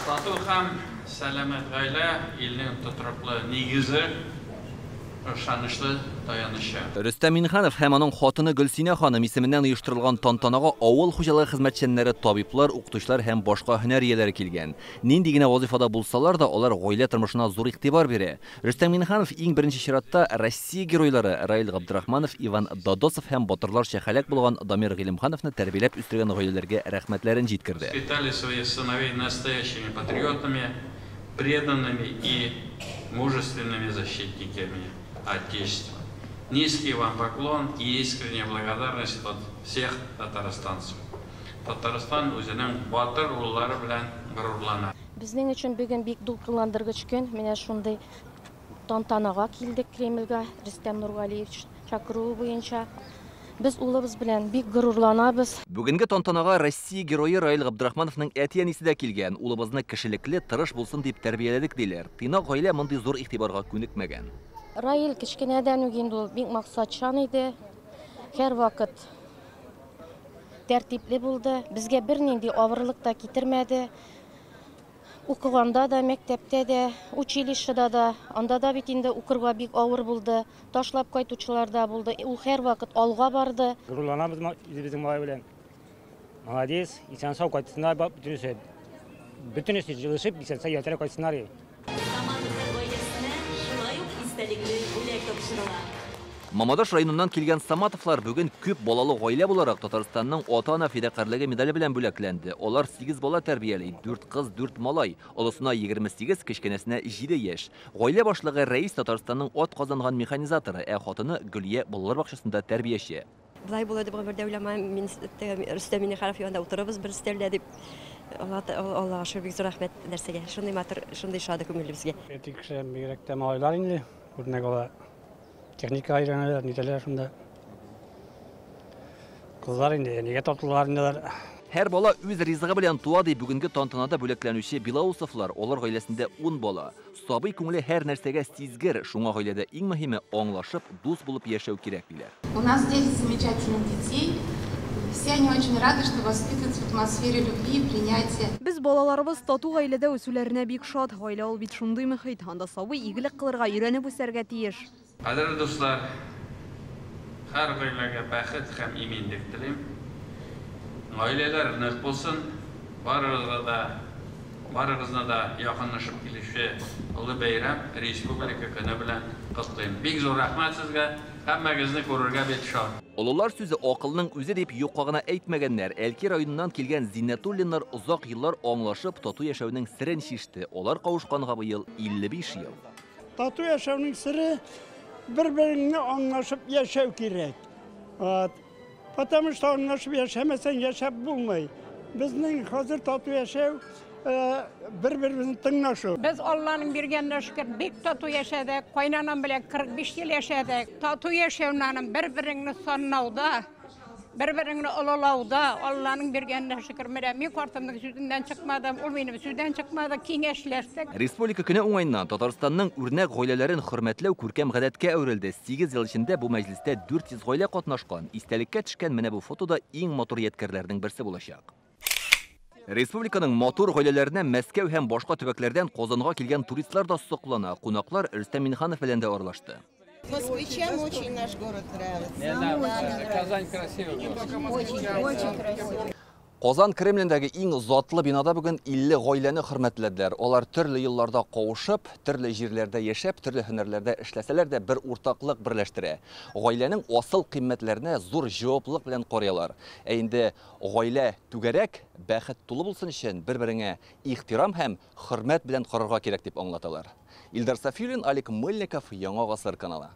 Тату һәм сәламәт гаилә илнең тотрыклы нигезе, ышанычлы таянышы. Рөстәм Миннеханов һәм аның хатыны Гөлсинә ханым исеменнән оештырылган тантанага авыл хуҗалыгы хезмәтчәннәре, табиблар, укытучылар һәм башка һөнәр ияләре килгән. Нинди генә вазифада булсалар да, алар гаилә тормышына зур игътибар бирә. Рөстәм Миннеханов иң беренче чиратта Россия геройлары Раил Габдрахманов, Иван Додосов һәм батырларча һәлак булган Дамир Гыйлемхановны тәрбияләп үстергән гаиләләргә рәхмәтләрен җиткерде. Воспитали своих сыновей настоящими патриотами, преданными и мужественными защитниками Отечества. Низкий вам поклон и искренняя благодарность от всех татарстанцев. Татарстан үзенең батыр уллары белән горурлана. Безнең өчен бүген бик дулкынландыргыч көн. Менә шундый тантанага килдек Кремльгә, Рөстәм Нургалиевич чакыруы буенча. Без улыбыз белән бик горурланабыз. Бүгенге тантанага Россия герое Раил Габдрахмановның әти-әнисе дә килгән. Улыбызны кешелекле, тырыш булсын дип тәрбияләдек диләр. Тыйнак гаилә мондый зур игътибарга күнекмәгән. Раил кечкенәдән үк инде ул бик максатчан иде. Һәр вакыт тәртипле булды. Безгә бернинди авырлык та китермәде. Укыганда да, мәктәптә дә, училищеда да, анда да бит инде укырга бик авыр булды. Ташлап кайтучылар да булды. Ул һәр вакыт алга барды. Горурланабыз безнең малай белән. Молодец, исән сау кайтсыннар, бөтенесе җылышып, исән сау ятарак кайтсыннар. Мамадаш районыннан килгән Саматовлар бүген күп балалы гаилә буларак Татарстанның ата-ана фидакарлыгы медале белән бүләкләнде. Алар 8 бала тәрбияли, 4 кыз, 4 малай, олысына 28, кечкенәсенә 7 яшь. Гаилә башлыгы Рәис Татарстанның ат казанган механизаторы, хатыны Гөлия балалар бакчасында тәрбияче. Булай булды бер дәүләмә мин Рөстәм Миннеханов янында утырабыз бер стелдә дип. Аллаһа шөкер бик зур рәхмәт нәрсәгә. Шундый матур, шундый шады күңелле безгә. Тикшә бигрәк тә малайлар инде. Күрнәк ала. Техника айраналар, нителәр шунда. Кызлар инде, нигә татулар инде. Һәр бала үз ризыгы белән туа ди бүгенге тантанада бүләкләнүче Билаусовлар. Алар гаиләсендә 10 бала. Сабый күңеле һәр нәрсәгә сизгер, шуңа гаиләдә иң мөһиме аңлашып, дус булып яшәү кирәк диләр. У нас 10 замечательных детей. Все они очень рады, что воспитываются в атмосфере любви и принятия. Без балаларыбыз тату гаиләдә үсүләренә бик шат. Гаилә ул бит шундый мөхит, анда сабый игелек кылырга, өйрәнеп үсәргә тиеш. Кадерле дуслар, һәр гаиләгә бәхет һәм иминлек телим. Гаиләләр нык булсын, барыгызны да якынлашып килүче олы бәйрәм республика көне белән котлыйм. Бик зур рәхмәт сезгә, һәммәгезне күрергә бик шат. Олылар сүзе акылның үзе дип юкка гына әйтмәгәннәр. Әлки районыннан килгән Зиннәтуллиннар озак еллар аңлашып, тату яшәүнең сирен шиште. Алар кавышканга быел 55 ел. Тату яшәүнең сире bir-birini anlaşıp yaşav gerek. Потому что anlaşıp yaşamazsan yaşap bulmay. Bizning hazır tatlı yaşav bir-birini tınlaşıyor. Biz Allah'ın bergeniне şükür bek tatlı yaşadık. Kaynanam bilen 45 yıl yaşadık. Tatlı yaşayanların bir-birini sanmauda, bir-birini olalauda Allah'ın bergeniне şükür. Men kartımның sütünden çıkmadım, ol benim sütüden çıkmadı, kengәшләштек. Республика көне уңайыннан Татарстанның үрнәк гаиләләрен хөрмәтләү күркәм гадәткә әверелде. 8 ел эчендә бу мәҗлестә 400 гаилә катнашкан. Истәлеккә төшкән менә бу фотода иң матур ядкәрләрнең берсе булачак. Республиканың матур гаиләләренә Мәскәү һәм башка төбәкләрдән Казанга килгән туристлар да соклана. Кунаклар Рөстәм Миннеханов белән дә аралашты. Москвичам очень наш город нравится. Казань красивый. Очень красивый. Казан Кремлендәге иң затлы бинада бүген 50 гаиләне хөрмәтләделәр. Алар төрле елларда кавышып, төрле җирләрдә яшәп, төрле һөнәрләрдә эшләсәләр дә бер уртаклык берләштерә. Гаиләнең асыл кыйммәтләренә зур җаваплылык белән карыйлар. Инде гаилә түгәрәк, бәхет тулы булсын өчен бер-береңә ихтирам һәм хөрмәт белән карарга кирәк дип аңлаталар. Илдар Сафиуллин, Алик Мельников, Яңа Гасыр каналы.